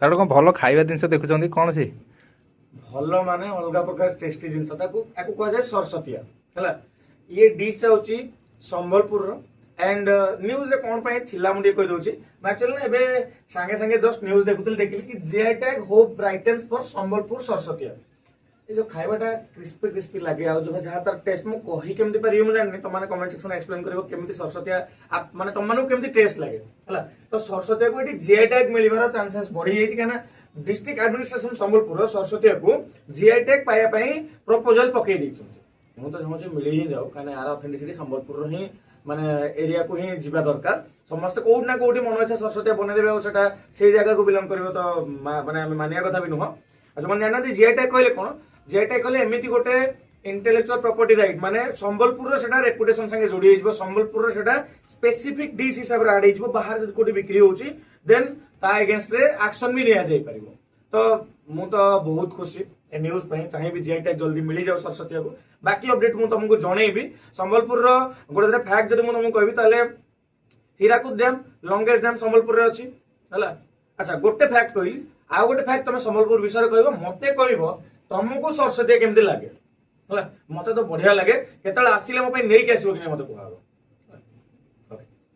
साडे कौन भल खाଇବା ଜିନିଷ ଦେଖୁଛନ୍ତି କଣ ସେ ଭଲ ମାନେ ଅଲଗା ପ୍ରକାର ଟେଷ୍ଟି ଜିନିଷ ତାକୁ ଆକୁ କୁହାଯାଏ ସରସତିଆ ହେଲା। ଇଏ ଡିଶ୍ ଟା ହଉଛି ସମ୍ବଲପୁରର एंड न्यूज रे कौन पाए थिला मु कहि दउची एक्चुअली एबे संगे संगे जस्ट न्यूज देखुतली देखिली कि GI tag hope brightens for Sambalpur सरसतिया। ये जो खाइबाटा क्रिस्पी क्रिस्पी लागे आ जो जहा तार टेस्ट मु कहि केमति पारि मु जाननी तो माने कमेंट सेक्शन एक्सप्लेन करबो केमति सरसतिया आप माने तुम माने केमति टेस्ट लागे हला। तो सरसतिया को एटी जीआई टैग मिलिबार चांसेस बढ़ी जाई काना डिस्ट्रिक्ट एडमिनिस्ट्रेशन संबलपुर सरसतिया को जीआई टैग पाया पई प्रपोजल पकई दैछन्ती। मु तो चाहूची मिली ही जाऊ काना यार ऑथेंटिसिटी संबलपुर ही माने एरिया को ही जीवा दरकार समस्त कोड ना कोडी मन इच्छा सरस्वती बने देबे सेटा से जगह को बिलोंग करबो तो माने हम मानिया कथा भी नुह। अच्छा मन जाना जीआई टैग कहले कोन जीआई टैग कहले एमिति गोटे इंटेलेक्चुअल प्रॉपर्टी राइट माने संबलपुर रो सेटा रेपुटेशन संगे जोडी हिजबो संबलपुर रो सेटा स्पेसिफिक डिश हिसाब रे आड हिजबो बाहर जद कोडी बिक्री होची देन ता अगेंस्ट रे एक्शन भी लिया जाई परिबो। तो मु तो बहुत खुशी ए न्यूज पे चाहे भी जीआई टैग जल्दी मिली जाओ सरस्वती को। बाकी अपडेट मु तुमको जणेबी संबलपुर रो गोटे फैक्ट जदि मु तुमको कहबी ताले Hirakud dam longest dam Sambalpur रे अछि हला। अच्छा गोटे फैक्ट कहली आ गोटे फैक्ट तुम संबलपुर विषय कहबो मते कहबो तुमको सरस्वती केमति लागे हला। मते तो बढ़िया लागे केतल आसीले मो पे नै के आसीबो कि नै मते कहबो।